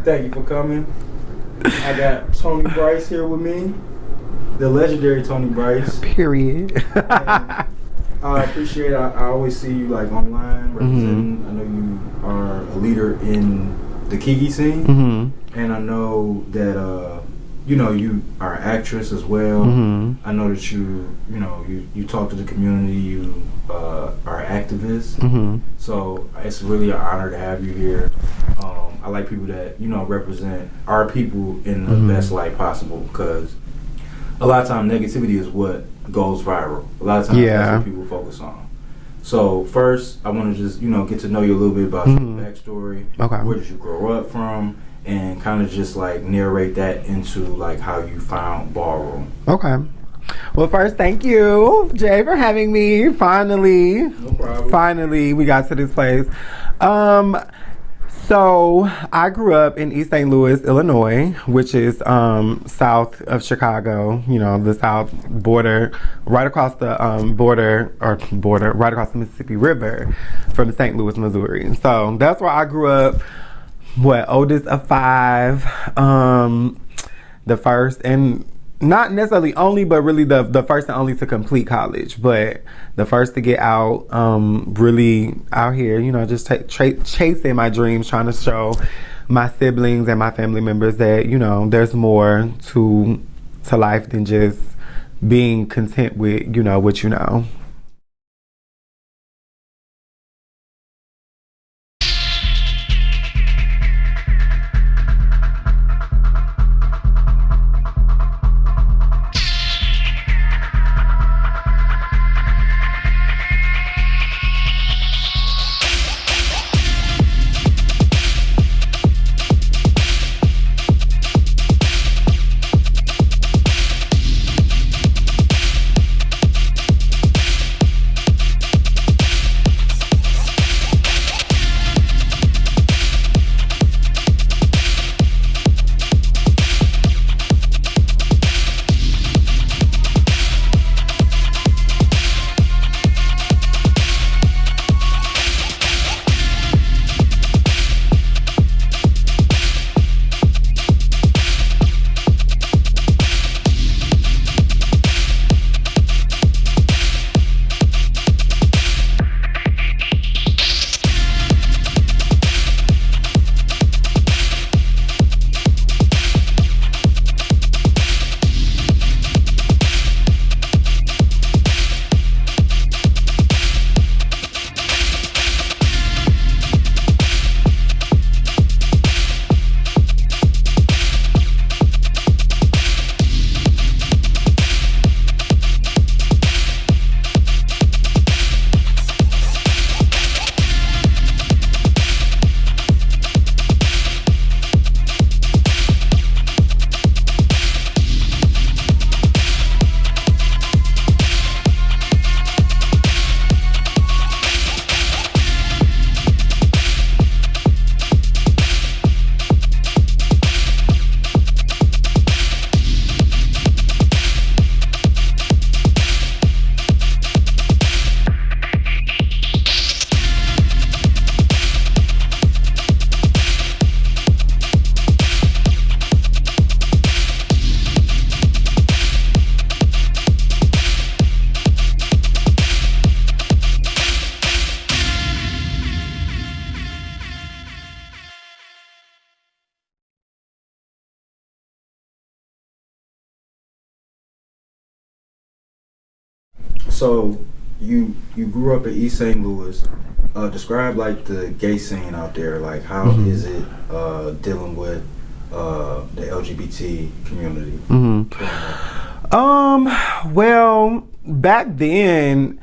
Thank you for coming. I got Toni Bryce here with me, the legendary Toni Bryce. Period. I appreciate it. I always see you like online representing. I know you are a leader in the KiKi scene, and I know that you are an actress as well. I know that you talk to the community. You are an activist. So it's really an honor to have you here. I like people that represent our people in the best light possible, because a lot of times negativity is what goes viral. A lot of times that's what people focus on. So first, I want to just get to know you a little bit about your backstory. Okay. Where did you grow up from? And kind of just like narrate that into like how you found Ballroom. Okay. Well, first, thank you, Jay, for having me. Finally. No problem. Finally, we got to this place. So I grew up in East St. Louis, Illinois, which is south of Chicago, the south border, right across the border, right across the Mississippi River from St. Louis, Missouri. So that's where I grew up. Oldest of 5, the first, and not necessarily only, but really the first and only to complete college, but the first to get out, really out here, just chasing my dreams, trying to show my siblings and my family members that, there's more to life than just being content with, what you know. So you grew up in East St. Louis. Describe like the gay scene out there. Like how is it dealing with the LGBT community? Well, back then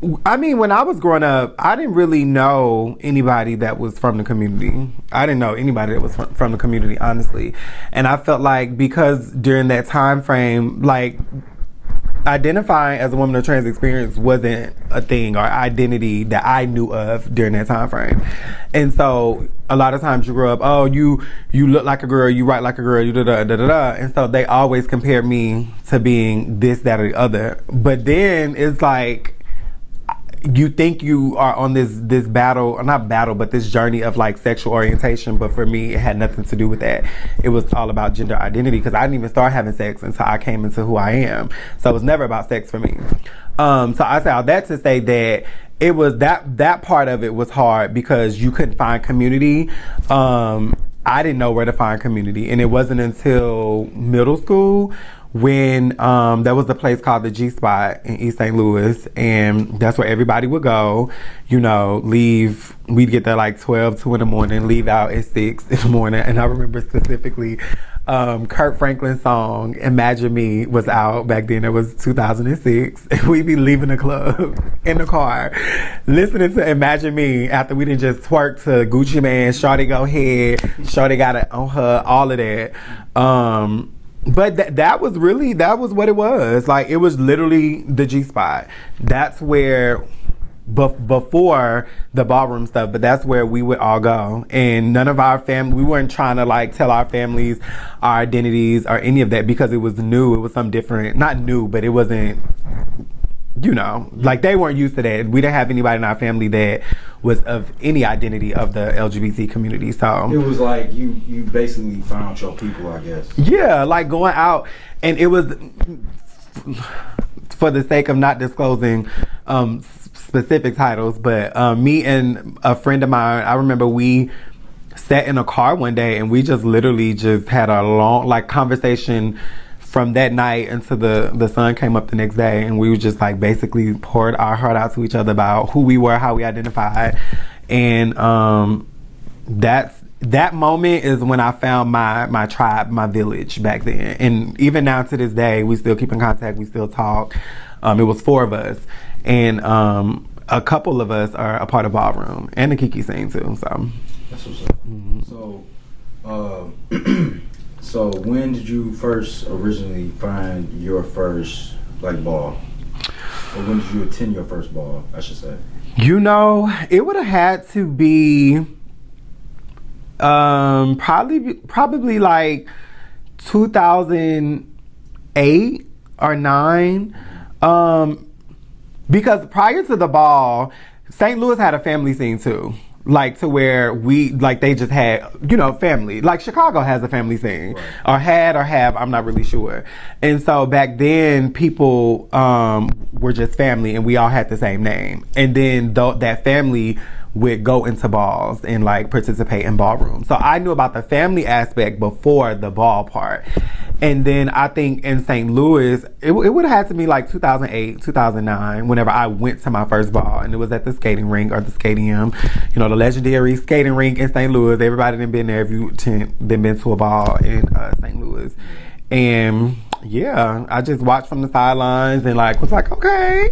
when I was growing up, I didn't really know anybody that was from the community. I didn't know anybody that was from the community, honestly. And I felt like because during that time frame, like identifying as a woman of trans experience wasn't a thing or identity that I knew of during that time frame. And so a lot of times you grow up, oh, you look like a girl, you write like a girl, you da-da-da-da-da. And so they always compared me to being this, that, or the other. But then it's like, you think you are on this battle, or not battle, but this journey of like sexual orientation. But for me, it had nothing to do with that. It was all about gender identity, because I didn't even start having sex until I came into who I am. So it was never about sex for me. So I say all that to say that it was that part of it was hard, because you couldn't find community. I didn't know where to find community, and it wasn't until middle school when there was a place called the G Spot in East St. Louis, and that's where everybody would go, you know, leave. We'd get there like 2 in the morning, leave out at 6 in the morning. And I remember specifically Kurt Franklin's song Imagine Me was out back then. It was 2006, and we'd be leaving the club in the car listening to Imagine Me after we didn't just twerk to Gucci Mane, Shawty Go Ahead, Shawty Got It On Her, all of that. But that was what it was. Like, it was literally the G Spot. That's where, before the ballroom stuff, but that's where we would all go. And none of our family, we weren't trying to like tell our families our identities or any of that, because it was new. It was something different. Not new, but it wasn't, you know, like they weren't used to that. We didn't have anybody in our family that was of any identity of the LGBT community. So it was like you basically found your people, I guess. Yeah, like going out, and it was, for the sake of not disclosing specific titles, but me and a friend of mine, I remember we sat in a car one day and we just literally just had a long like conversation from that night until the sun came up the next day, and we was just like basically poured our heart out to each other about who we were, how we identified. And that moment is when I found my tribe, my village back then. And even now to this day, we still keep in contact, we still talk. It was 4 of us, and a couple of us are a part of Ballroom and the KiKi scene too. So that's what's up. Mm-hmm. So when did you first originally find your first like ball? Or when did you attend your first ball, I should say? You know, it would have had to be probably like 2008 or 9. Because prior to the ball, St. Louis had a family scene too. Like, to where we, like, they just had, you know, family. Like, Chicago has a family scene. Right. Or had or have, I'm not really sure. And so back then, people were just family, and we all had the same name. And then that family would go into balls and, like, participate in Ballroom. So I knew about the family aspect before the ball part. And then I think in St. Louis, it would have had to be like 2008, 2009, whenever I went to my first ball. And it was at the skating rink, or the Stadium, you know, the legendary skating rink in St. Louis. Everybody done been there if you been to a ball in St. Louis. And yeah, I just watched from the sidelines and like was like, okay.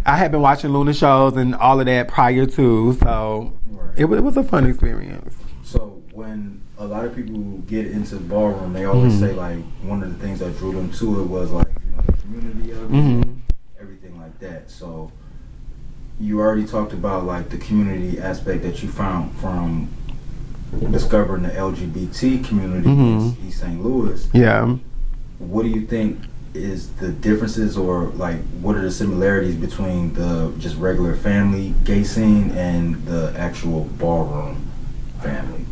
I had been watching Luna shows and all of that prior to, so it was a fun experience. So when a lot of people get into Ballroom, they always say like one of the things that drew them to it was like, you know, the community of it, everything like that. So you already talked about like the community aspect that you found from discovering the LGBT community in East St. Louis. Yeah. What do you think is the differences, or like what are the similarities between the just regular family gay scene and the actual Ballroom family?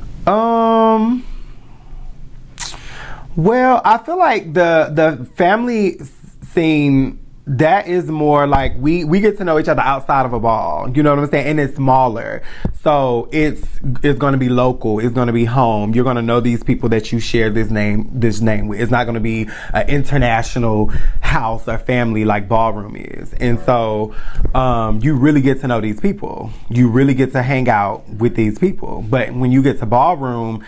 Well, I feel like the family scene, that is more like we get to know each other outside of a ball. You know what I'm saying? And it's smaller. So it's going to be local. It's going to be home. You're going to know these people that you share this name with. It's not going to be an international house or family like Ballroom is. And so you really get to know these people. You really get to hang out with these people. But when you get to Ballroom,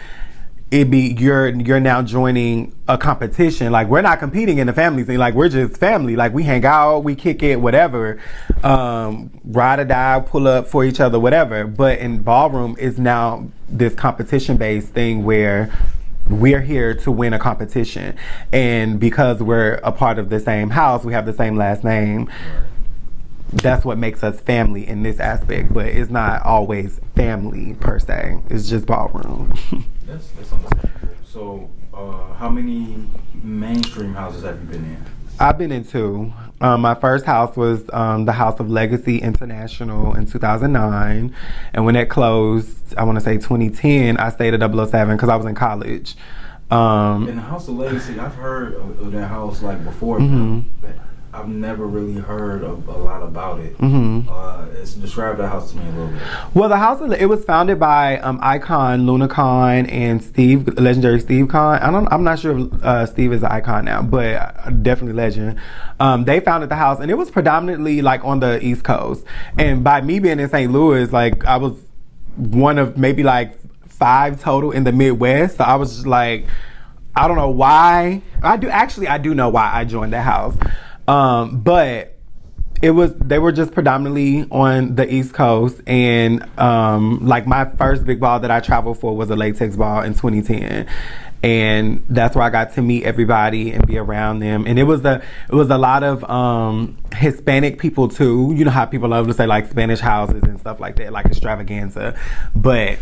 you're now joining a competition. Like, we're not competing in the family thing. Like, we're just family. Like, we hang out, we kick it, whatever. Ride or die, pull up for each other, whatever. But in Ballroom, it's now this competition-based thing where we're here to win a competition. And because we're a part of the same house, we have the same last name. That's what makes us family in this aspect, but it's not always family per se. It's just Ballroom. That's understandable. So, how many mainstream houses have you been in? I've been in two. My first house was the House of Legacy International in 2009. And when that closed, I want to say 2010, I stayed at 007 because I was in college. In the House of Legacy, I've heard of that house like before, but I've never really heard a lot about it. Describe that house to me a little bit. Well, the house, it was founded by Icon Luna Khan and Legendary Steve Khan. I'm not sure if Steve is an icon now, but definitely legend. They founded the house, and it was predominantly like on the East Coast. And by me being in St. Louis, like I was one of maybe like 5 total in the Midwest. So I was just like, I don't know why. I do know why I joined the house. But they were just predominantly on the East Coast, and like my first big ball that I traveled for was a latex ball in 2010, and that's where I got to meet everybody and be around them. And it was a lot of Hispanic people too. You know how people love to say like Spanish houses and stuff like that, like extravaganza, but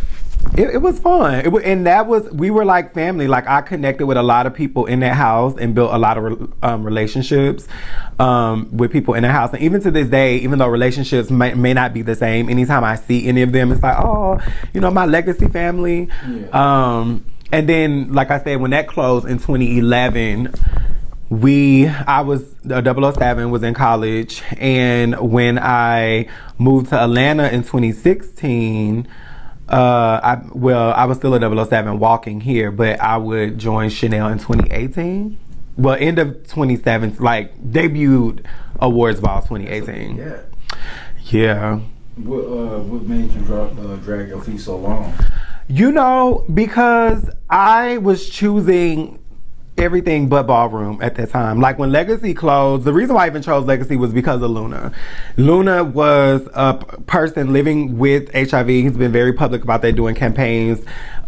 it was fun. We were like family. Like I connected with a lot of people in that house and built a lot of relationships with people in that house. And even to this day, even though relationships may not be the same, anytime I see any of them, it's like, oh, you know, my legacy family. Yeah. And then, like I said, when that closed in 2011, I was 007, was in college, and when I moved to Atlanta in 2016. I was still at 007 walking here, but I would join Chanel in 2018. Well, end of 2017, like debuted Awards Ball 2018. Yeah. What made you drag your feet so long? You know, because I was choosing everything but Ballroom at that time. Like when Legacy closed, the reason why I even chose Legacy was because of Luna. Luna was a person living with HIV. He's been very public about that, doing campaigns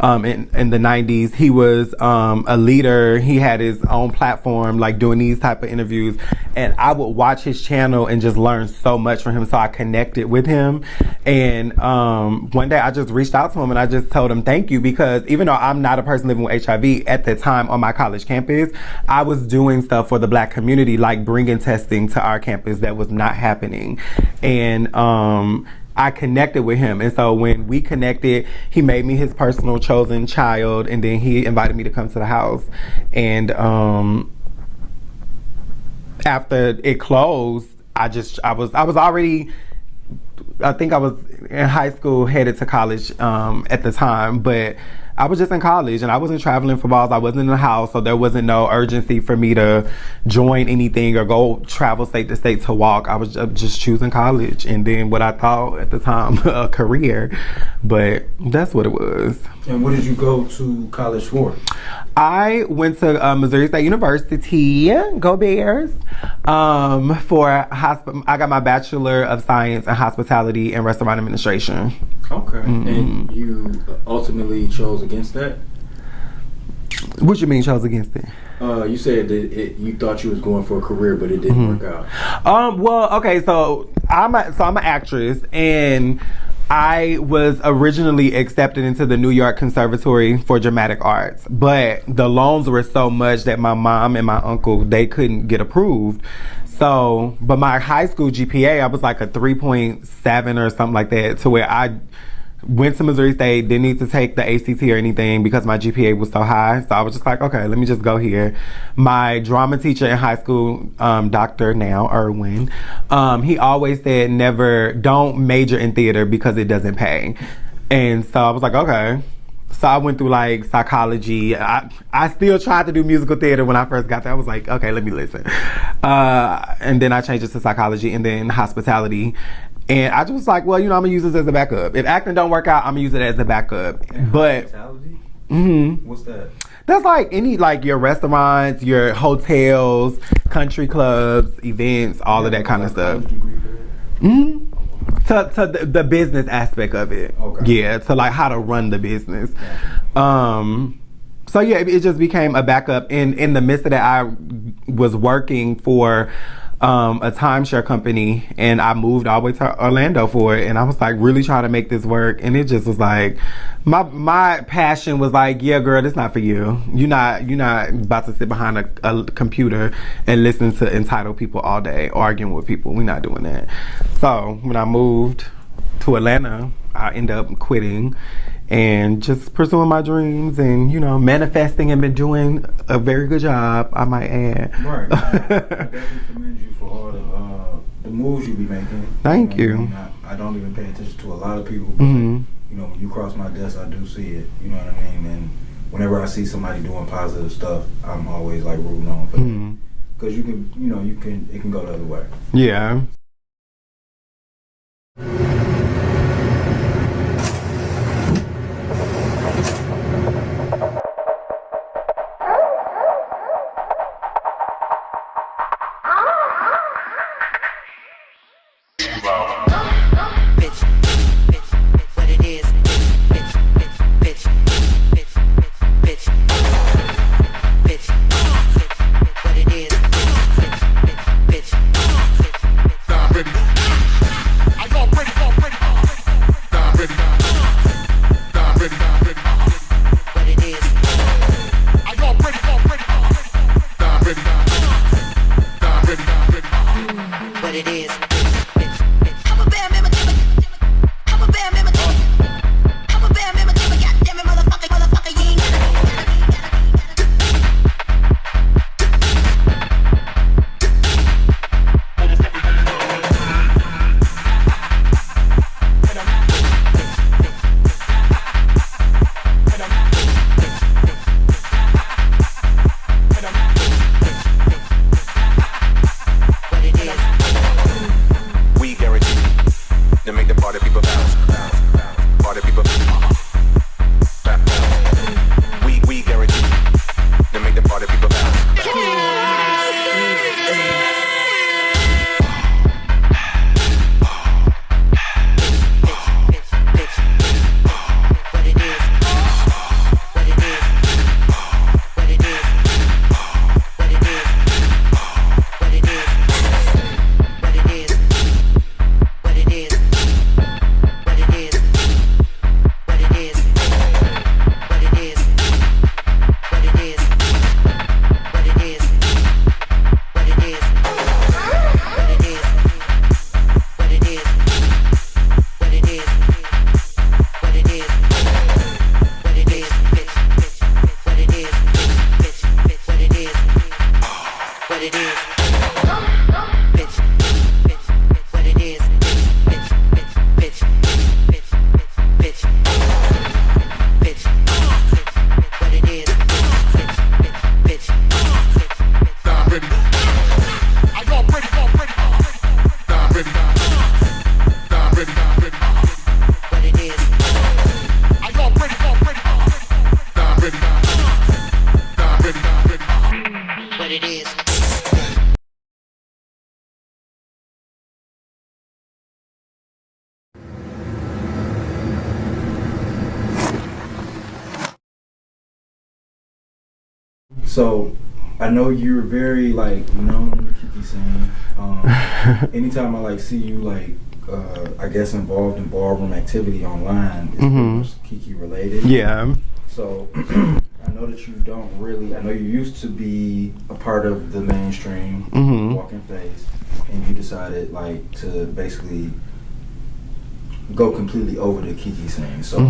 in the 90s. He was a leader. He had his own platform, like doing these type of interviews. And I would watch his channel and just learn so much from him. So I connected with him. And one day I just reached out to him and I just told him thank you, because even though I'm not a person living with HIV, at the time on my college campus, I was doing stuff for the Black community, like bringing testing to our campus that was not happening. And I connected with him. And so when we connected, he made me his personal chosen child, and then he invited me to come to the house. And after it closed, I was already, I think I was in high school, headed to college at the time, but I was just in college and I wasn't traveling for balls. I wasn't in the house, so there wasn't no urgency for me to join anything or go travel state to state to walk. I was just choosing college, and then what I thought at the time a career, but that's what it was. And what did you go to college for? I went to Missouri State University, go Bears, I got my Bachelor of Science in Hospitality and Restaurant Administration. Okay. And you ultimately chose against that? What you mean chose against it? You said that you thought you was going for a career, but it didn't work out. Well, okay, so I'm an actress, and I was originally accepted into the New York Conservatory for Dramatic Arts, but the loans were so much that my mom and my uncle, they couldn't get approved. So, but my high school GPA, I was like a 3.7 or something like that, to where I went to Missouri State, didn't need to take the ACT or anything because my GPA was so high. So I was just like, okay, let me just go here. My drama teacher in high school, Dr. now, Irwin, he always said don't major in theater because it doesn't pay. And so I was like, okay. So I went through like psychology. I still tried to do musical theater when I first got there. I was like, okay, let me listen. And then I changed it to psychology and then hospitality. And I just was like, well, you know, I'm gonna use this as a backup. If acting don't work out, I'm gonna use it as a backup. And but hospitality? What's that? That's like your restaurants, your hotels, country clubs, events, all of that kind of stuff. To the business aspect of it. Okay. Yeah, to like how to run the business. So yeah, it just became a backup. In the midst of that, I was working for a timeshare company, and I moved all the way to Orlando for it, and I was like really trying to make this work, and it just was like my passion was like, yeah girl, this not for you. You're not about to sit behind a computer and listen to entitled people all day arguing with people. We're not doing that. So when I moved to Atlanta, I ended up quitting and just pursuing my dreams and, you know, manifesting, and been doing a very good job, I might add. Right. I definitely commend you for all the moves you be making. Thank you. I mean, I don't even pay attention to a lot of people, but you know, when you cross my desk, I do see it. You know what I mean? And whenever I see somebody doing positive stuff, I'm always like rooting on for them. Because you can, you know, it can go the other way. Yeah. So, I know you're very like known in the KiKi scene. Anytime I like see you like, I guess involved in ballroom activity online, it's pretty much KiKi related. Yeah. So, I know that you don't really. I know you used to be a part of the mainstream walking face, and you decided like to basically go completely over the KiKi scene. So,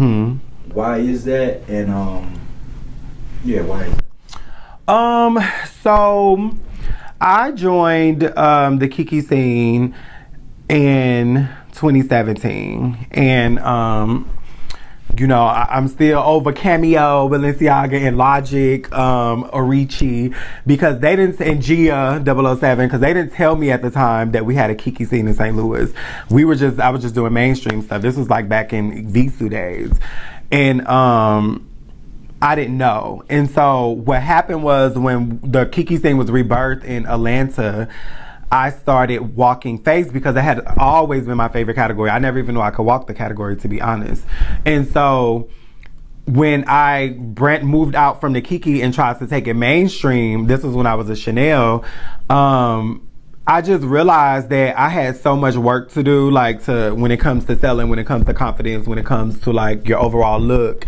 why is that? And yeah, why is that? So I joined the KiKi scene in 2017, and you know, I'm still over Cameo, Balenciaga, and Logic, Orichi, because they didn't, and Gia 007, because they didn't tell me at the time that we had a KiKi scene in St. Louis. I was just doing mainstream stuff. This was like back in Visu days, and I didn't know. And so what happened was when the KiKi scene was rebirthed in Atlanta, I started walking face because it had always been my favorite category. I never even knew I could walk the category, to be honest. And so when I moved out from the KiKi and tried to take it mainstream, this was when I was a Chanel, I just realized that I had so much work to do, like when it comes to selling, when it comes to confidence, when it comes to like your overall look.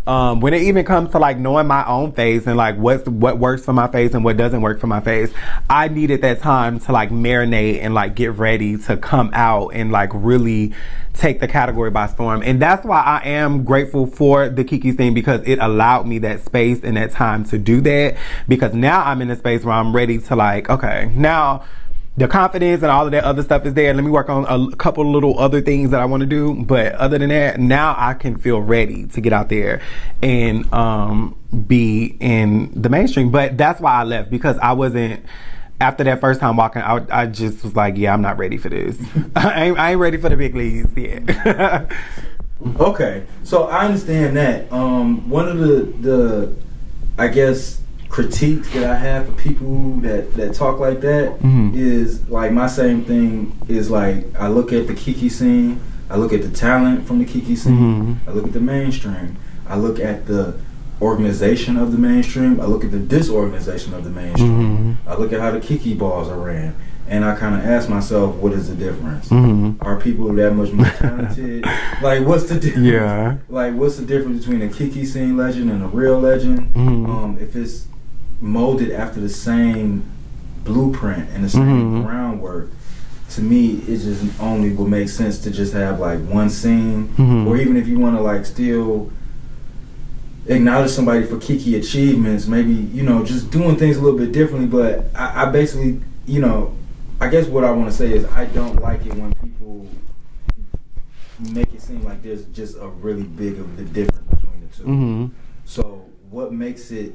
When it even comes to like knowing my own face and like what works for my face and what doesn't work for my face, I needed that time to like marinate and like get ready to come out and like really take the category by storm. And that's why I am grateful for the KiKi scene, because it allowed me that space and that time to do that, because now I'm in a space where I'm ready to like, okay, now the confidence and all of that other stuff is there. Let me work on a couple little other things that I want to do. But other than that, now I can feel ready to get out there and be in the mainstream. But that's why I left, because I wasn't, after that first time walking, I just was like, yeah, I'm not ready for this. I ain't ready for the big leagues yet. Okay, so I understand that. One of the I guess, critiques that I have for people that talk like that is like, my same thing is like, I look at the KiKi scene, I look at the talent from the KiKi scene, I look at the mainstream, I look at the organization of the mainstream, I look at the disorganization of the mainstream, I look at how the KiKi balls are ran, and I kind of ask myself, what is the difference? Are people that much more talented? Like, what's the difference? Yeah. Like, what's the difference between a KiKi scene legend and a real legend? If it's molded after the same blueprint and the same groundwork, to me it just only would make sense to just have like one scene, or even if you want to like still acknowledge somebody for KiKi achievements, maybe, you know, just doing things a little bit differently. But I basically, you know, I guess what I want to say is, I don't like it when people make it seem like there's just a really big of the difference between the two. So what makes it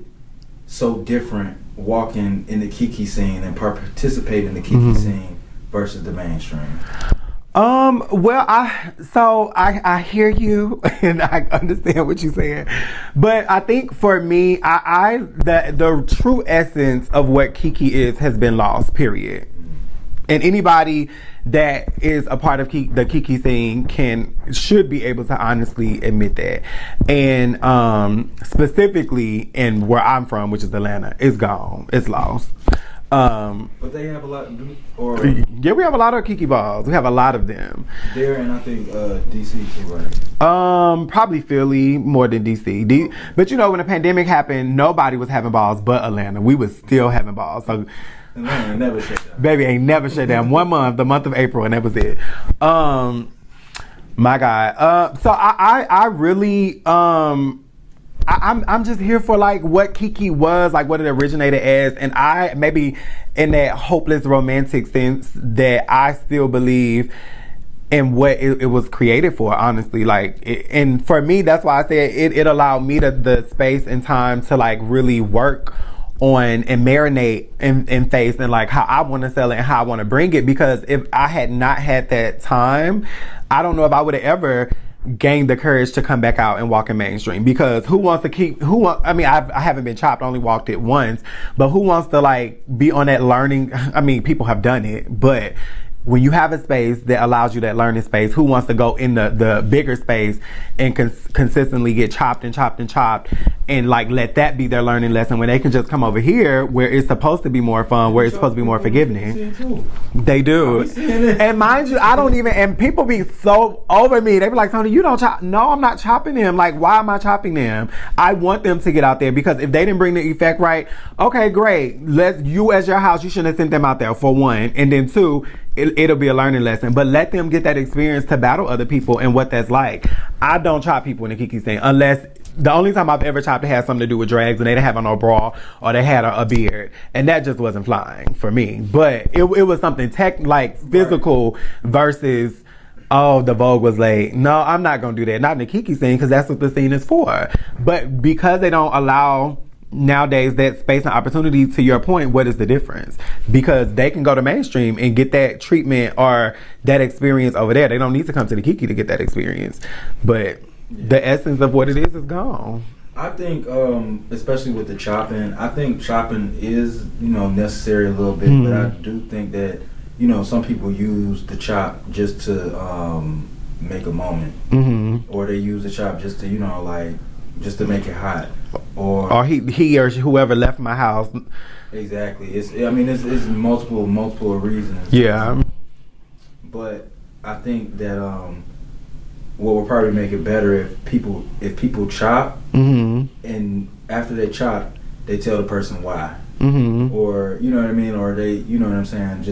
so different walking in the KiKi scene and participating in the KiKi scene versus the mainstream? Well, I hear you and I understand what you're saying, but I think for me, the true essence of what KiKi is has been lost, period. And anybody that is a part of the KiKi scene should be able to honestly admit that. And specifically in where I'm from, which is Atlanta, it's gone. It's lost. But they have a lot, yeah, we have a lot of KiKi balls. We have a lot of them there, and I think DC too, right? Probably Philly more than DC. But you know, when the pandemic happened, nobody was having balls but Atlanta. We was still having balls. So Atlanta ain't never shut down. Baby ain't never shut down. 1 month, the month of April, and that was it. My God. So I really I'm just here for like what KiKi was, like what it originated as, and I maybe in that hopeless romantic sense that I still believe in what it was created for, honestly. And for me, that's why I said it allowed me the space and time to like really work on and marinate in face and like how I want to sell it and how I want to bring it. Because if I had not had that time, I don't know if I would have ever gained the courage to come back out and walk in mainstream. Because I haven't been chopped, I only walked it once, but who wants to like be on that learning? I mean, people have done it, but when you have a space that allows you that learning space, who wants to go in the bigger space and consistently get chopped and chopped and chopped and like let that be their learning lesson, when they can just come over here where it's supposed to be more fun, where it's supposed to be more forgiving. They do. And mind you, I don't even, and people be so over me. They be like, Toni, you don't chop. No, I'm not chopping them. Like, why am I chopping them? I want them to get out there, because if they didn't bring the effect right, okay, great. You as your house, you shouldn't have sent them out there, for one. And then two, it'll be a learning lesson, but let them get that experience to battle other people and what that's like. I don't chop people in the KiKi scene, unless the only time I've ever chopped it had something to do with drags and they didn't have on no bra or they had a beard, and that just wasn't flying for me. But it was something physical versus, oh, the Vogue was late. No, I'm not gonna do that. Not in the KiKi scene, because that's what the scene is for. But because they don't allow nowadays that space and opportunity, to your point, what is the difference? Because they can go to mainstream and get that treatment or that experience over there. They don't need to come to the KiKi to get that experience. But the essence of what it is gone. I think, especially with the chopping, I think chopping is, necessary a little bit, but I do think that, some people use the chop just to make a moment, or they use the chop just to, just to make it hot, or he or whoever left my house. Exactly. It's multiple reasons. Yeah. But I think that what will probably make it better if people chop, and after they chop, they tell the person why, or you know what I mean, or they, you know what I'm saying.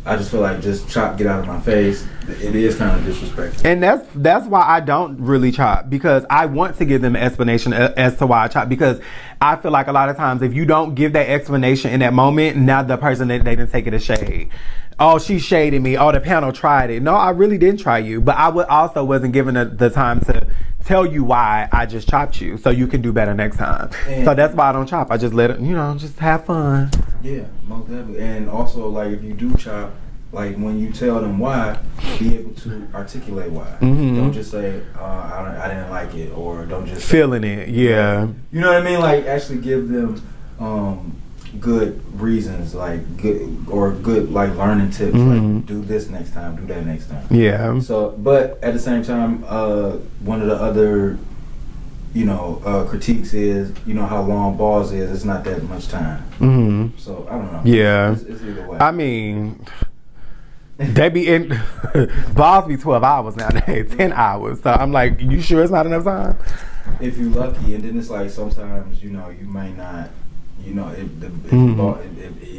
I just feel like just chop, get out of my face. It is kind of disrespectful. And that's why I don't really chop, because I want to give them an explanation as to why I chop, because I feel like a lot of times if you don't give that explanation in that moment, now the person they didn't take it as shade. Oh, she shaded me. Oh, the panel tried it. No, I really didn't try you, but I also wasn't given the time to tell you why I just chopped you, so you can do better next time. And so that's why I don't chop. I just let it, just have fun. Yeah, most definitely. And also, like, if you do chop, like, when you tell them why, be able to articulate why. Don't just say, I didn't like it, or don't just feeling it. Yeah. You know what I mean? Like, actually give them good reasons, like good like learning tips, like do this next time, do that next time. Yeah. So, but at the same time, one of the other, critiques is, how long balls is. It's not that much time. So I don't know. Yeah. It's either way. I mean, they be in balls be 12 hours nowadays, 10 hours. So I'm like, you sure it's not enough time? If you're lucky, and then it's like sometimes you might not. If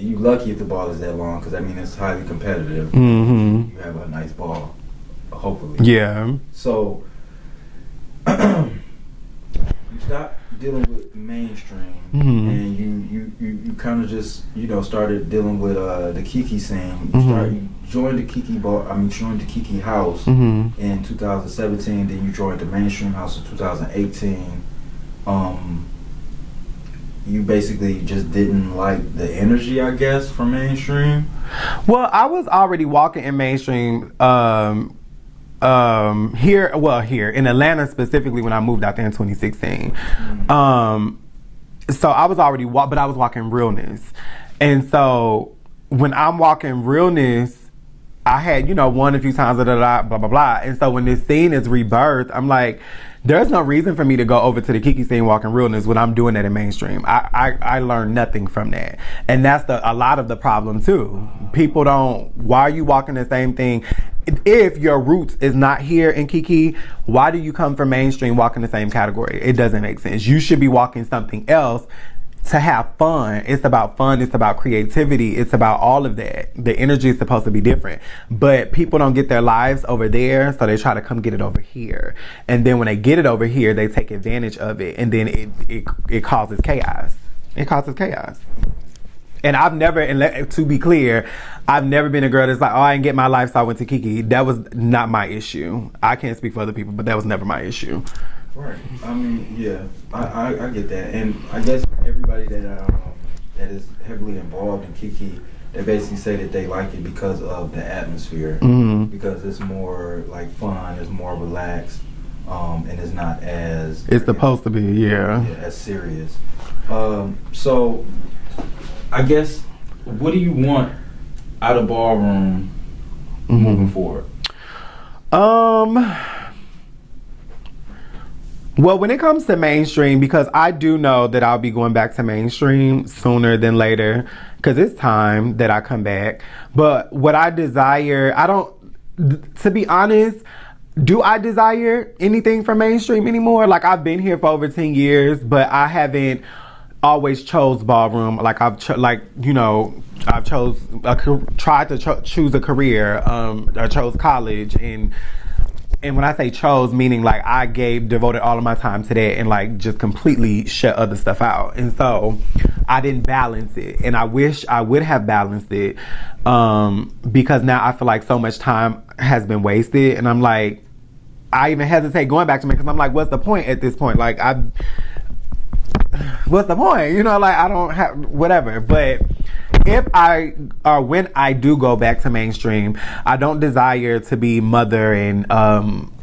you lucky if the ball is that long, because I mean it's highly competitive. You have a nice ball, hopefully. Yeah. So you stop dealing with mainstream, and you kind of just started dealing with the KiKi scene. You joined the joined the KiKi house in 2017. Then you joined the mainstream house in 2018. You basically just didn't like the energy, I guess, from mainstream. Well, I was already walking in mainstream here in Atlanta, specifically when I moved out there in 2016. So I was already but I was walking Realness. And so when I'm walking Realness, I had, won a few times, blah, blah, blah. And so when this scene is rebirthed, I'm like, there's no reason for me to go over to the KiKi scene walking Realness when I'm doing that in mainstream. I learned nothing from that. And that's a lot of the problem too. People why are you walking the same thing? If your roots is not here in KiKi, why do you come from mainstream walking the same category? It doesn't make sense. You should be walking something else to have fun. It's about fun. It's about creativity. It's about all of that. The energy is supposed to be different. But people don't get their lives over there, so they try to come get it over here. And then when they get it over here, they take advantage of it. And then it causes chaos. It causes chaos. And I've never, and to be clear, I've never been a girl that's like, oh, I didn't get my life, so I went to KiKi. That was not my issue. I can't speak for other people, but that was never my issue. Right. I mean, yeah, I get that, and I guess everybody that is heavily involved in KiKi, they basically say that they like it because of the atmosphere, because it's more like fun, it's more relaxed, and it's not as it's supposed to be, as serious. So, I guess, what do you want out of Ballroom moving forward? Well, when it comes to mainstream, because I do know that I'll be going back to mainstream sooner than later, because it's time that I come back. But what I desire, to be honest, do I desire anything from mainstream anymore? Like, I've been here for over 10 years, but I haven't always chose Ballroom. Like, I've tried to choose a career. I chose college, and when I say chose, meaning like I devoted all of my time to that and like just completely shut other stuff out. And so I didn't balance it. And I wish I would have balanced it, because now I feel like so much time has been wasted. And I'm like, I even hesitate going back to me, because I'm like, what's the point at this point? Like, what's the point? Like, I don't have whatever. But when I do go back to mainstream, I don't desire to be mother and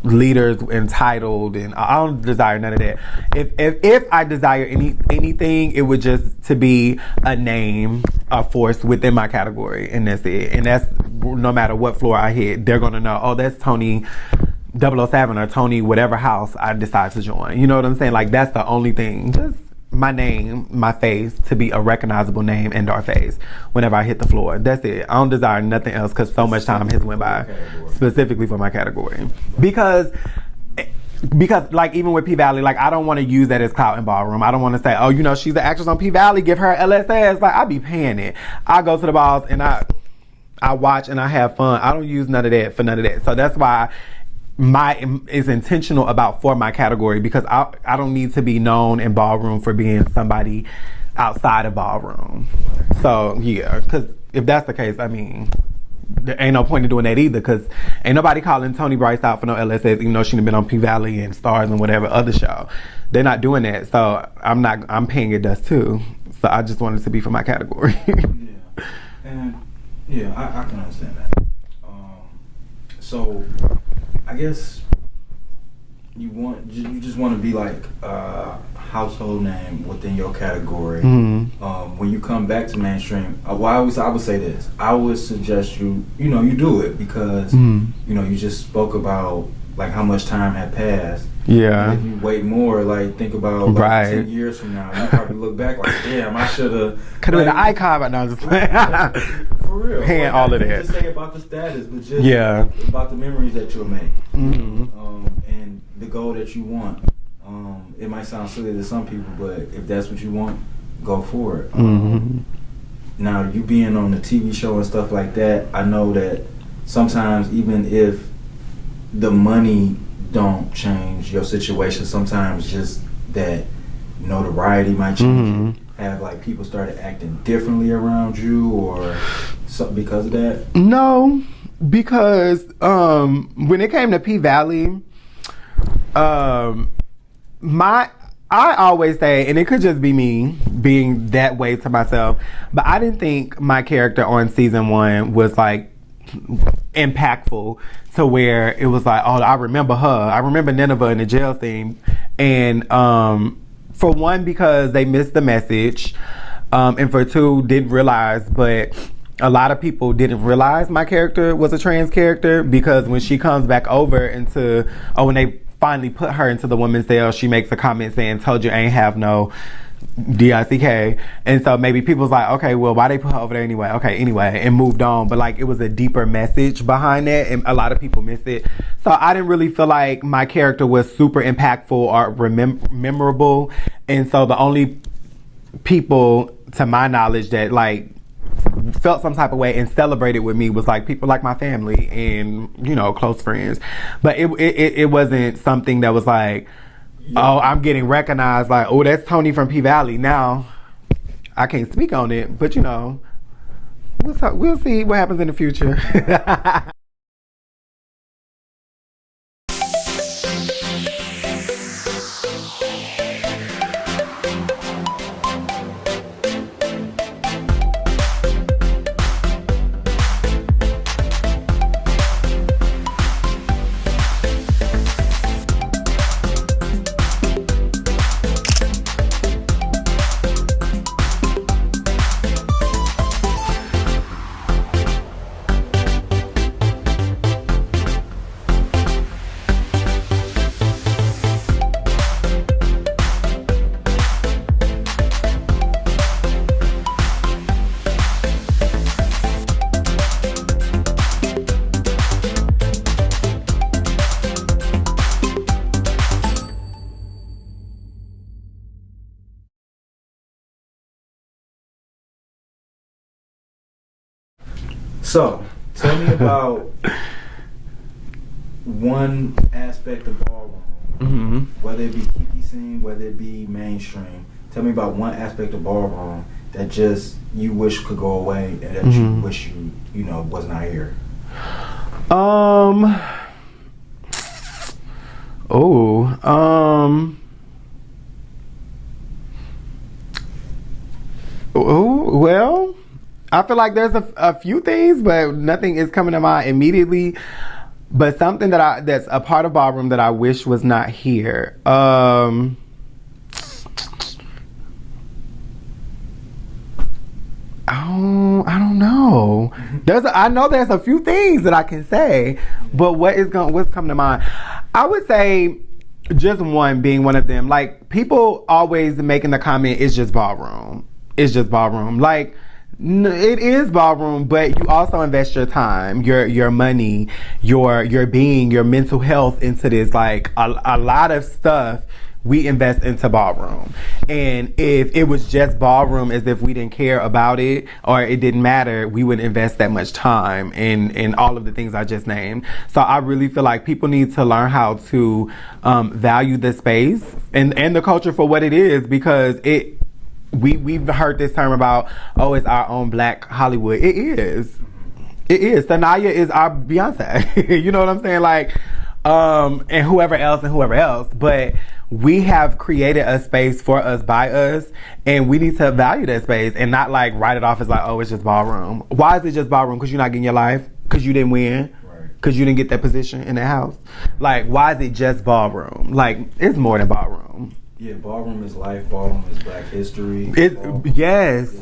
leaders entitled, and I don't desire none of that. If I desire anything, it would just to be a name, a force within my category, and that's it. And that's no matter what floor I hit, they're gonna know, oh, that's Toni 007 or Toni whatever house I decide to join. You know what I'm saying? Like, that's the only thing. Just my name, my face, to be a recognizable name and our face whenever I hit the floor. That's it. I don't desire nothing else because so much time has went by specifically for my category. Because like, even with P-Valley, like, I don't want to use that as clout in Ballroom. I don't want to say, oh, you know, she's the actress on P-Valley, give her LSS. Like, I be paying it. I go to the balls and I watch and I have fun. I don't use none of that for none of that. So that's why is intentional about for my category, because I don't need to be known in Ballroom for being somebody outside of Ballroom. So yeah, because if that's the case, I mean, there ain't no point in doing that either, because ain't nobody calling Toni Bryce out for no LSS, even though she's been on P-Valley and Stars and whatever other show. They're not doing that, so I'm paying it dust too. So I just wanted to be for my category. Yeah, and yeah, I can understand that. So I guess you just want to be like a household name within your category. Mm-hmm. When you come back to mainstream, I would say this. I would suggest you do it because you just spoke about like how much time had passed. Yeah. And if you wait more, like think about like 10 years from now, you probably look back like, damn, I could have been an icon, but now just for real. Paying all of that. Just say about the status, but just about the memories that you'll make, and the goal that you want. It might sound silly to some people, but if that's what you want, go for it. Now, you being on the TV show and stuff like that, I know that sometimes even if the money don't change your situation, sometimes just that notoriety might change. Have like people started acting differently around you or something because of that? No, because when it came to P-Valley, I always say, and it could just be me being that way to myself, but I didn't think my character on season 1 was like impactful to where it was like, oh, I remember her. I remember Nineveh in the jail scene. And for one, because they missed the message. And for two, didn't realize, but a lot of people didn't realize my character was a trans character, because when she comes back over when they finally put her into the women's cell, she makes a comment saying, told you I ain't have no DICK. And so maybe people's like, okay, well, why they put her over there anyway? Okay, anyway, and moved on. But like, it was a deeper message behind that, and a lot of people missed it. So I didn't really feel like my character was super impactful or memorable. And so the only people, to my knowledge, that like felt some type of way and celebrated with me was like people like my family and, you know, close friends. But it wasn't something that was like, oh, I'm getting recognized, like, oh, that's Toni from P-Valley. Now, I can't speak on it, but, you know, we'll see what happens in the future. So, tell me about one aspect of Ballroom, whether it be KiKi scene, whether it be mainstream. Tell me about one aspect of Ballroom that just you wish could go away and that you wish you know was not here. Well, I feel like there's a few things, but nothing is coming to mind immediately. But something that's a part of Ballroom that I wish was not here. I don't know. I know there's a few things that I can say, but what's coming to mind? I would say just one being one of them. Like, people always making the comment, it's just ballroom. It's just ballroom. Like, it is ballroom, but you also invest your time, your money, your being, your mental health into this. Like, a lot of stuff we invest into ballroom. And if it was just ballroom, as if we didn't care about it or it didn't matter, we wouldn't invest that much time in all of the things I just named. So I really feel like people need to learn how to value the space and the culture for what it is, because we've heard this term about, oh, it's our own Black Hollywood. It is. It is. Sanaya is our Beyonce. You know what I'm saying? Like, and whoever else. But we have created a space for us, by us, and we need to value that space and not like write it off as like, oh, it's just ballroom. Why is it just ballroom? Because you're not getting your life? Because you didn't win? Because you didn't get that position in the house? Like, why is it just ballroom? Like, it's more than ballroom. Yeah, ballroom is life. Ballroom is Black history. Yes.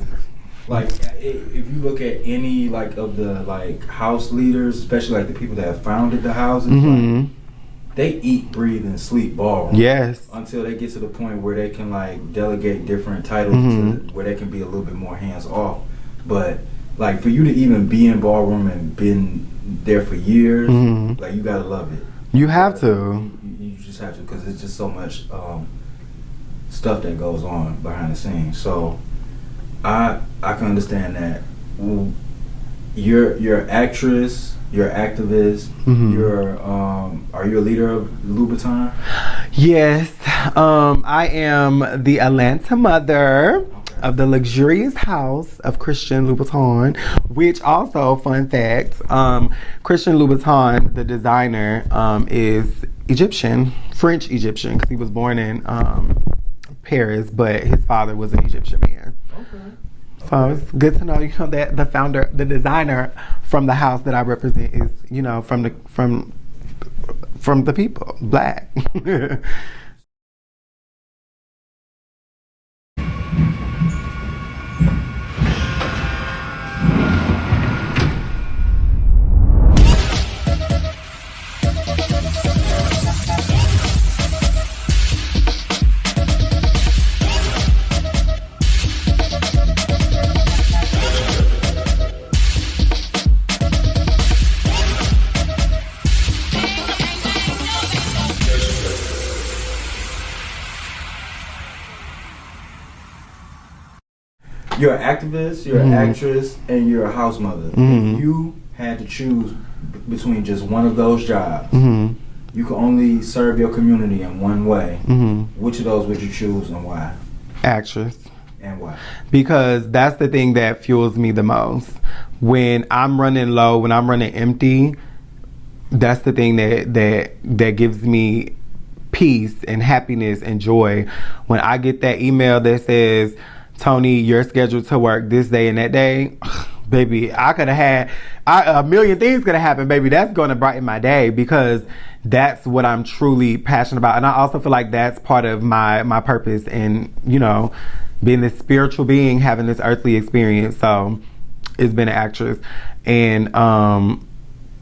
Like, if you look at any like of the like house leaders, especially like the people that have founded the houses, like, they eat, breathe, and sleep ballroom. Yes. Until they get to the point where they can like delegate different titles to where they can be a little bit more hands off. But like, for you to even be in ballroom and been there for years, like, you gotta love it. You have to. You just have to, because it's just so much stuff that goes on behind the scenes. So I can understand that. You're actress, you're activist, are you a leader of Louboutin? Yes, I am the Atlanta mother of the luxurious house of Christian Louboutin, which also, fun fact, Christian Louboutin, the designer, is Egyptian, French Egyptian, because he was born in Paris, but his father was an Egyptian man. Okay. So it's good to know, that the founder, the designer from the house that I represent is, from the people, Black. You're an activist, you're an actress, and you're a house mother. If you had to choose between just one of those jobs, you can only serve your community in one way. Which of those would you choose and why? Actress. And why? Because that's the thing that fuels me the most. When I'm running low, when I'm running empty, that's the thing that gives me peace and happiness and joy. When I get that email that says, Toni, you're scheduled to work this day and that day, baby, I could have had a million things could have happened, baby. That's going to brighten my day, because that's what I'm truly passionate about. And I also feel like that's part of my purpose in, being this spiritual being, having this earthly experience. So it's been an actress. And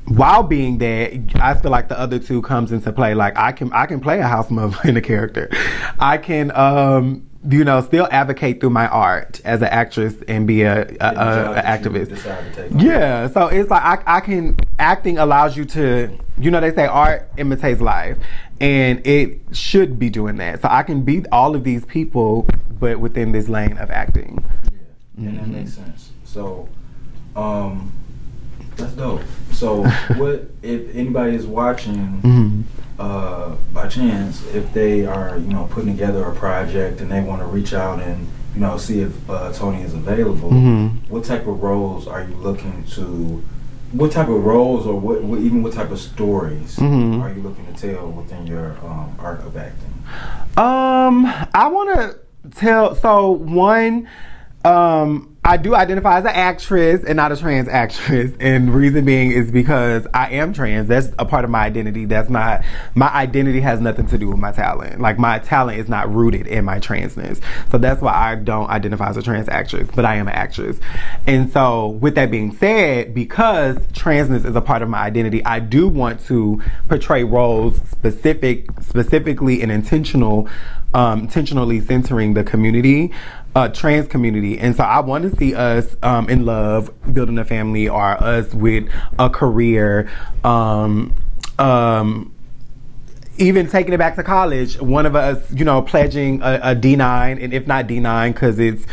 while being that, I feel like the other two comes into play. Like, I can play a house mother in a character. I can still advocate through my art as an actress and be a activist. Yeah, so it's like acting allows you to, they say art imitates life, and it should be doing that. So I can be all of these people, but within this lane of acting. Yeah, and that makes sense. So, that's dope. So, what if anybody is watching? By chance, if they are, putting together a project and they want to reach out and, see if Toni is available, what type of roles are you looking to, what type of roles or what type of stories are you looking to tell within your art of acting? I want to tell, so one, I do identify as an actress and not a trans actress. And reason being is because I am trans. That's a part of my identity. That's not, my identity has nothing to do with my talent. Like, my talent is not rooted in my transness. So that's why I don't identify as a trans actress, but I am an actress. And so with that being said, because transness is a part of my identity, I do want to portray roles specifically and intentionally centering the community, trans community. And so I want to see us in love, building a family, or us with a career, even taking it back to college, one of us, pledging a D9, and if not D9, because it's,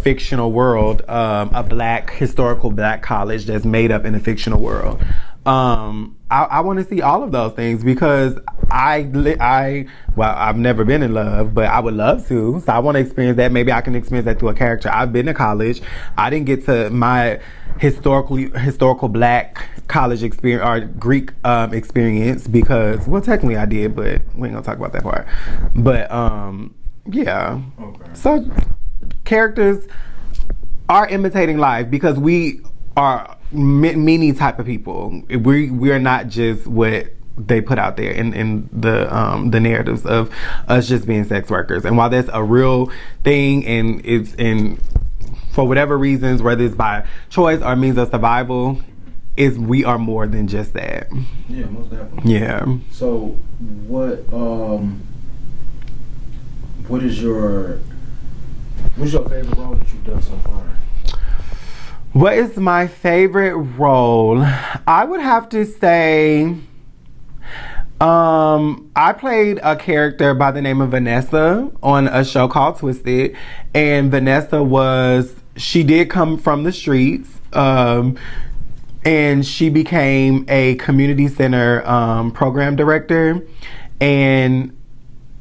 fictional world, a historical black college that's made up in a fictional world. I want to see all of those things because I've never been in love, but I would love to. So I want to experience that. Maybe I can experience that through a character. I've been to college. I didn't get to my historical black college experience or Greek experience because, well, technically I did, but we ain't gonna talk about that part. But yeah. Okay. So characters are imitating life because we are many type of people. We are not just what they put out there in the narratives of us just being sex workers. And while that's a real thing, and it's for whatever reasons, whether it's by choice or means of survival, we are more than just that. Yeah, most definitely. Yeah. So what's your favorite role that you've done so far? What is my favorite role? I would have to say I played a character by the name of Vanessa on a show called Twisted, and Vanessa she did come from the streets, and she became a community center program director, and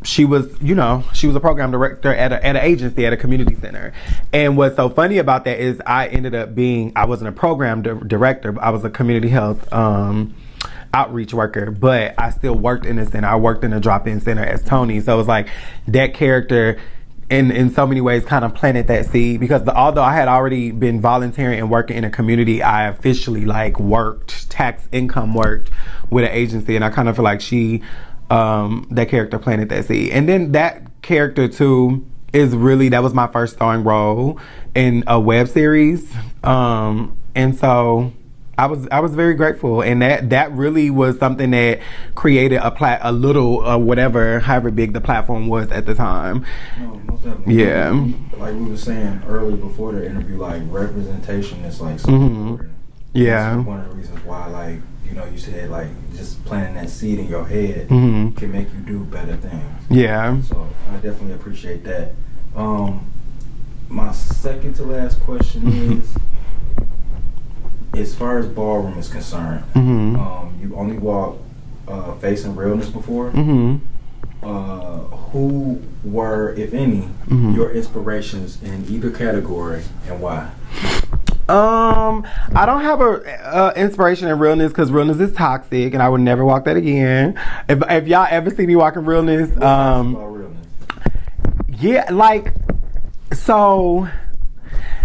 she was a program director at an agency, at a community center. And what's so funny about that is I wasn't a program director, I was a community health outreach worker, but I still worked in the center. I worked in a drop-in center as Toni. So it was like that character in so many ways kind of planted that seed, because although I had already been volunteering and working in a community, I officially worked with an agency, and I kind of feel like that character planted that seed. And then that character too that was my first starring role in a web series, and so I was very grateful, and that really was something that created a little however big the platform was at the time. No, most definitely. Yeah, like we were saying earlier before the interview, representation is so important. Yeah, that's one of the reasons why you said just planting that seed in your head can make you do better things. Yeah. So I definitely appreciate that. My second to last question is, as far as Ballroom is concerned, you only walked facing Realness before. Who were, if any, your inspirations in either category, and why? I don't have a inspiration in Realness because Realness is toxic, and I would never walk that again. If y'all ever see me walking Realness, about Realness? Yeah, so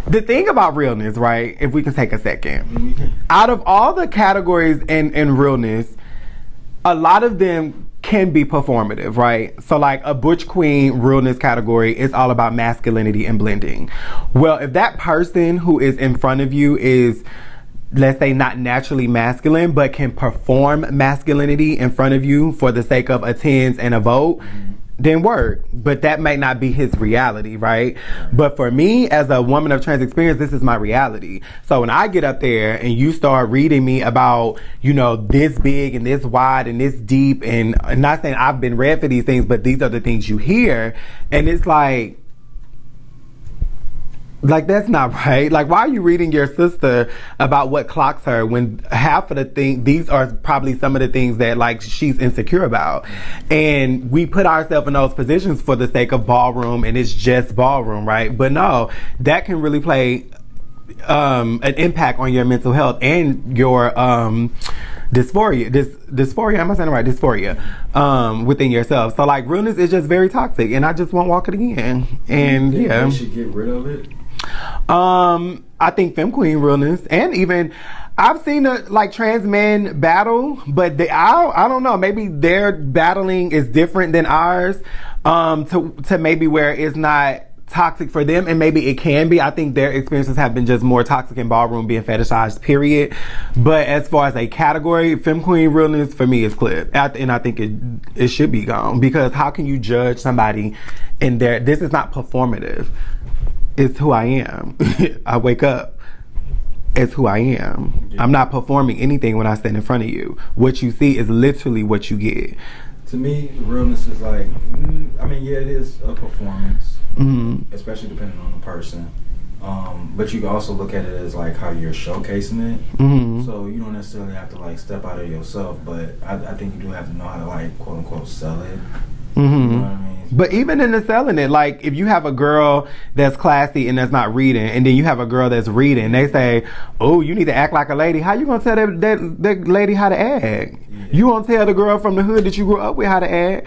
the thing about Realness, right? If we can take a second, out of all the categories in Realness, a lot of them can be performative, right? So a butch queen Realness category is all about masculinity and blending. Well, if that person who is in front of you is, let's say, not naturally masculine, but can perform masculinity in front of you for the sake of attends and a vote, then work. But that might not be his reality, right? But for me, as a woman of trans experience, this is my reality. So when I get up there and you start reading me about, this big and this wide and this deep, and I'm not saying I've been read for these things, but these are the things you hear, and it's that's not right. Why are you reading your sister about what clocks her when half of the these are probably some of the things that she's insecure about? And we put ourselves in those positions for the sake of Ballroom, and it's just Ballroom, right? But no, that can really play an impact on your mental health and your dysphoria, am I saying it right? Dysphoria within yourself. So Realness is just very toxic, and I just won't walk it again. And you should get rid of it. I think femme queen realness, and even I've seen like trans men battle, but I don't know, maybe their battling is different than ours, to maybe where it's not toxic for them, and maybe it can be. I think their experiences have been just more toxic in ballroom, being fetishized, period. But as far as a category, femme queen realness for me is clipped, and I think it should be gone, because how can you judge somebody in their, this is not performative, it's who I am. I wake up, it's who I am. I'm not performing anything when I stand in front of you. What you see is literally what you get. To me, realness is like, I mean, yeah, it is a performance, especially depending on the person. But you can also look at it as like how you're showcasing it. So you don't necessarily have to like step out of yourself, but I think you do have to know how to like quote unquote sell it. You know what I mean? But even in the selling it, like if you have a girl that's classy and that's not reading, and then you have a girl that's reading, they say, "Oh, you need to act like a lady." How you gonna tell that lady how to act? Yeah. You won't tell the girl from the hood that you grew up with how to act.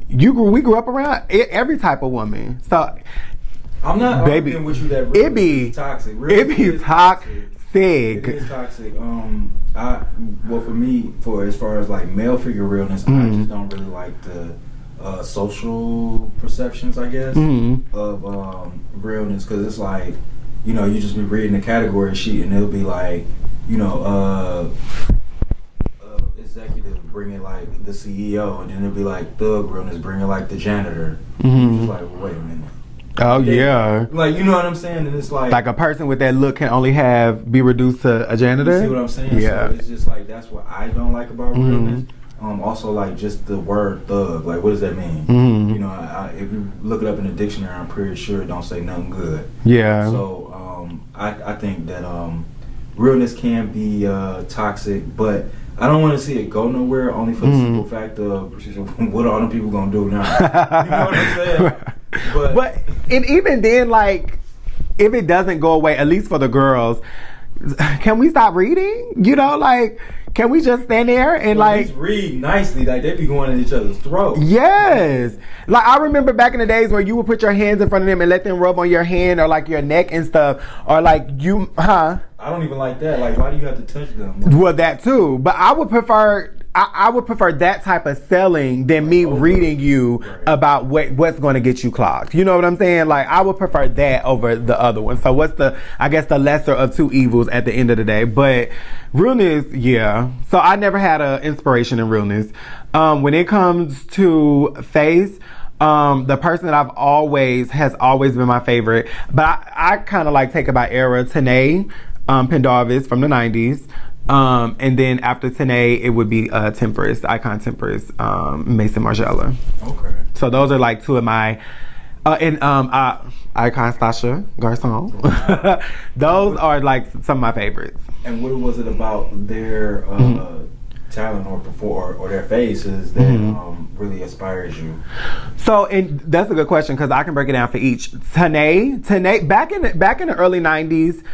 Yeah. We grew up around every type of woman. So I'm not arguing with you that it be toxic. It be toxic. It is toxic. Well, for me, for as far as like male figure realness, I just don't really like the social perceptions, I guess, of realness, because it's like, you know, you just be reading the category sheet and it'll be like, you know, executive bringing like the CEO, and then it'll be like thug realness bringing like the janitor. It's like, well, wait a minute. Oh yeah, like, you know what I'm saying? And it's like a person with that look can only be reduced to a janitor. You see what I'm saying? Yeah. So it's just like, that's what I don't like about realness. Also, like, just the word thug, like, what does that mean? You know, if you look it up in the dictionary, I'm pretty sure it don't say nothing good. Yeah. So I think that realness can be toxic, but I don't want to see it go nowhere, only for the simple fact of what are all them people gonna do now? You know what I'm saying? But and even then, like, if it doesn't go away, at least for the girls, can we stop reading? You know, like, can we just stand there and like read nicely? Like, they be going at each other's throats. Yes. Like, I remember back in the days where you would put your hands in front of them and let them rub on your hand or like your neck and stuff, or like I don't even like that. Like, why do you have to touch them? Well, that too. But I would prefer that type of selling than me reading you about what's going to get you clocked. You know what I'm saying? Like, I would prefer that over the other one. So what's the lesser of two evils at the end of the day? But realness, yeah. So I never had an inspiration in realness. When it comes to face, the person that has always been my favorite, but I kind of like take it by era, Toni Pendarvis from the 90s. And then after Toni, it would be Tempress, icon Tempress, Mason Margiela. Okay. So those are like two of my, icon Stasha Garçon. Those are like some of my favorites. And what was it about their talent or their faces that really inspires you? So, and that's a good question, because I can break it down for each. Toni, back in the early 90s,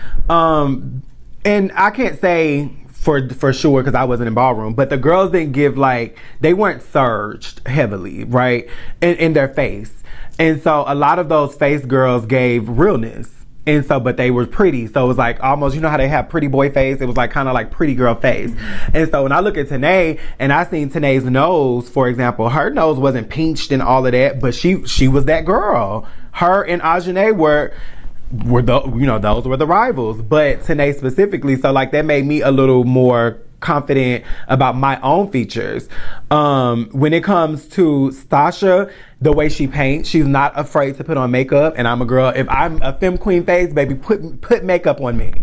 and I can't say for sure because I wasn't in ballroom, but the girls didn't give they weren't surged heavily, right, in their face. And so a lot of those face girls gave realness. And so, but they were pretty. So it was like almost, you know how they have pretty boy face? It was like kind of like pretty girl face. And so when I look at Toni and I seen Toni's nose, for example, her nose wasn't pinched and all of that, but she was that girl. Her and Ajane were those were the rivals, but Toni specifically. So like that made me a little more confident about my own features. When it comes to Stasha, the way she paints, she's not afraid to put on makeup. And I'm a girl, if I'm a femme queen face, baby, put makeup on me.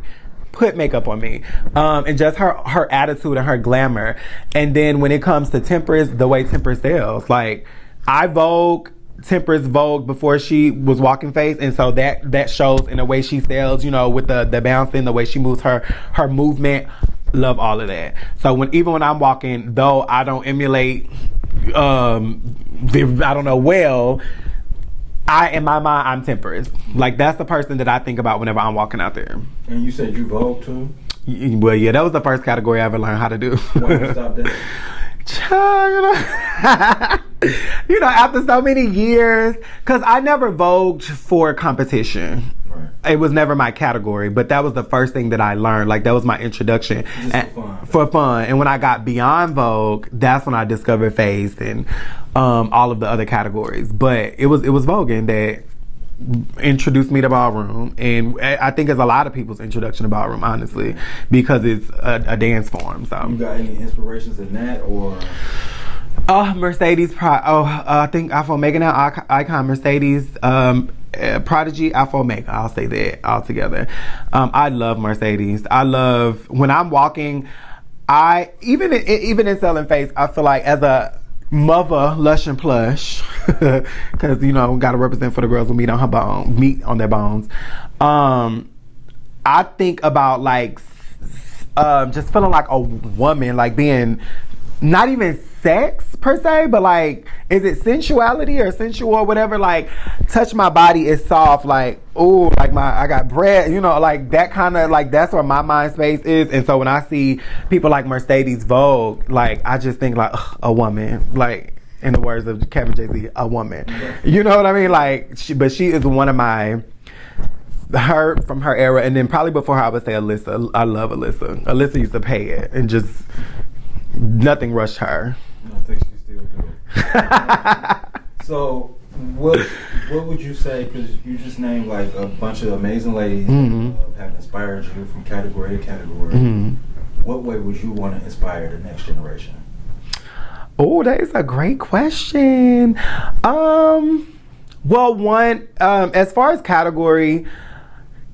Put makeup on me. And just her attitude and her glamour. And then when it comes to Tempress, the way Tempress sells, like I Tempress Vogue before she was walking face, and so that shows in the way she sells, with the bouncing, the way she moves her movement. Love all of that. So even when I'm walking, though I don't emulate in my mind I'm Tempress. Like that's the person that I think about whenever I'm walking out there. And you said you Vogue too? Well, yeah, that was the first category I ever learned how to do. Why you stop that? After so many years, because I never vogued for competition. Right. It was never my category, but that was the first thing that I learned. Like, that was my introduction. Just for fun. For fun. And when I got beyond Vogue, that's when I discovered Face and all of the other categories. But it was Voguing that introduced me to Ballroom, and I think it's a lot of people's introduction to Ballroom, honestly, because it's a dance form. So you got any inspirations in that, or Mercedes I think Afro Mega now icon Mercedes Prodigy Afro Mega, I'll say that altogether. I love Mercedes. I love when I'm walking, even in selling Face, I feel like as a mother, lush and plush, because gotta represent for the girls who meat on their bones. I think about like just feeling like a woman, like being not even sex per se, but like, is it sensuality or sensual or whatever? Like, touch my body is soft, like, ooh, like I got bread, like that kind of, like, that's where my mind space is. And so when I see people like Mercedes Vogue, like, I just think like, ugh, a woman, like, in the words of Kevin J.Z., a woman. You know what I mean? Like, but she is one of her from her era, and then probably before her, I would say Alyssa. I love Alyssa. Alyssa used to pay it, and just nothing rushed her. I think she still do. So, what would you say? Because you just named like a bunch of amazing ladies that have inspired you from category to category. What way would you want to inspire the next generation? Oh, that is a great question. Well, one, as far as category,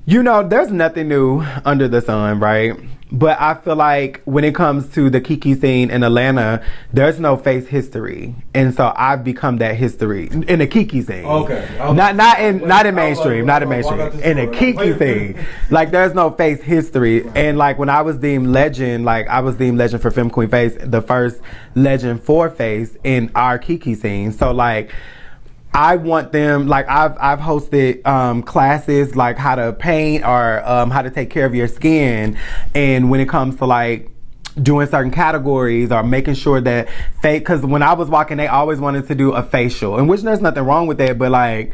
there's nothing new under the sun, right? But I feel like when it comes to the KiKi scene in Atlanta, there's no Face history, and so I've become that history in the KiKi scene. Okay. Not in mainstream, in the KiKi scene. Like, there's no Face history, right. And like when I was deemed legend, like I was deemed legend for Femme Queen Face, the first legend for Face in our KiKi scene. So like, I want them, like I've hosted classes like how to paint or how to take care of your skin, and when it comes to like doing certain categories or making sure that because when I was walking, they always wanted to do a facial, and which there's nothing wrong with that, but like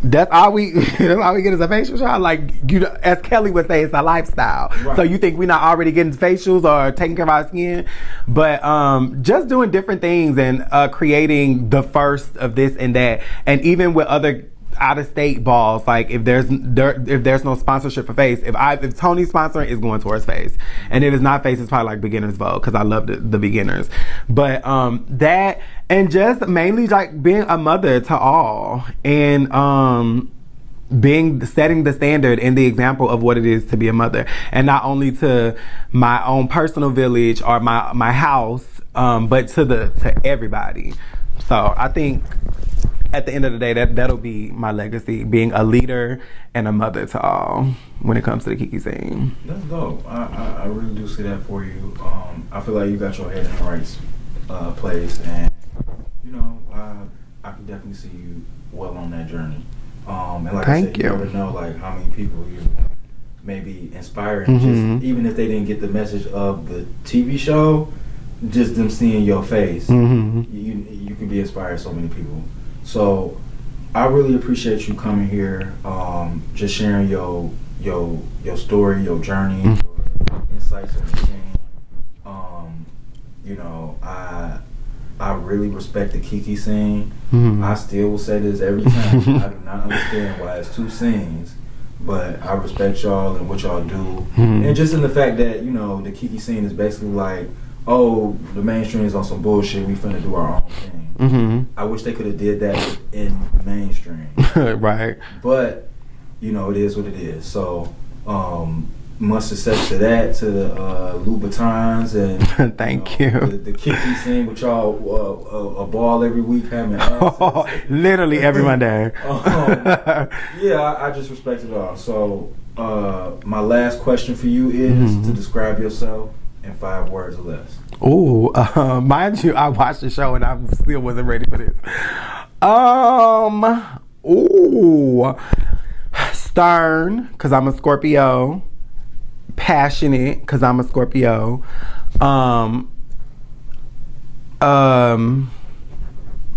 that's all we get is a facial shot. Like, as Kelly would say, it's a lifestyle. Right. So you think we're not already getting facials or taking care of our skin? But just doing different things and creating the first of this and that. And even with other out-of-state balls, like if there's no sponsorship for Face, if Tony's sponsoring, it's going towards Face. And if it's not Face, it's probably like Beginners Vogue, because I love the beginners. But that, and just mainly like being a mother to all, and setting the standard and the example of what it is to be a mother, and not only to my own personal village or my house, but to everybody. So I think at the end of the day, that'll be my legacy, being a leader and a mother to all when it comes to the KiKi scene. That's dope. I really do see that for you. I feel like you got your head in the right place, and I can definitely see you well on that journey. And like Thank I said, you never know like how many people you may be inspiring. Just even if they didn't get the message of the TV show, just them seeing your face, you can be inspired so many people. So I really appreciate you coming here, just sharing your story, your journey, your insights on the scene. I really respect the KiKi scene. I still will say this every time. I do not understand why it's two scenes, but I respect y'all and what y'all do, and just in the fact that the KiKi scene is basically like, oh, the mainstream is on some bullshit, we finna do our own thing. I wish they could have did that in mainstream. Right. But, it is what it is. So, much success to that, to the Louboutins, and thank you. The KiKi scene with y'all, a ball every week having literally every Monday. Yeah, I just respect it all. So, my last question for you is to describe yourself in 5 words or less. Ooh, mind you, I watched the show and I still wasn't ready for this. Stern, because I'm a Scorpio. Passionate, because I'm a Scorpio.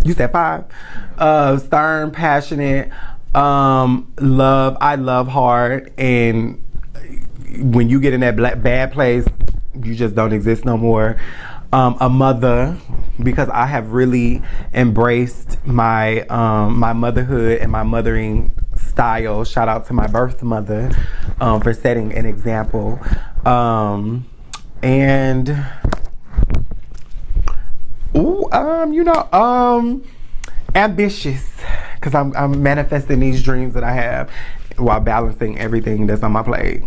You said 5. Stern, passionate, I love hard, and when you get in that bad place, you just don't exist no more. A mother, because I have really embraced my my motherhood and my mothering style. Shout out to my birth mother for setting an example. And ambitious, because I'm manifesting these dreams that I have while balancing everything that's on my plate.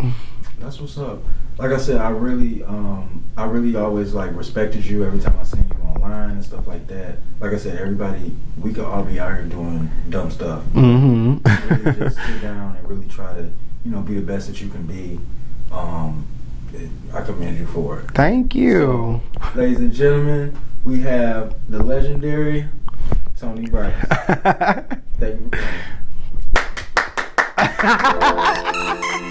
That's what's up. Like I said, I really always like respected you every time I seen you online and stuff like that. Like I said, everybody, we could all be out here doing dumb stuff. Mm-hmm. Really just sit down and really try to, be the best that you can be. I commend you for it. Thank you. So, ladies and gentlemen, we have the legendary Toni Bryce. Thank you for coming.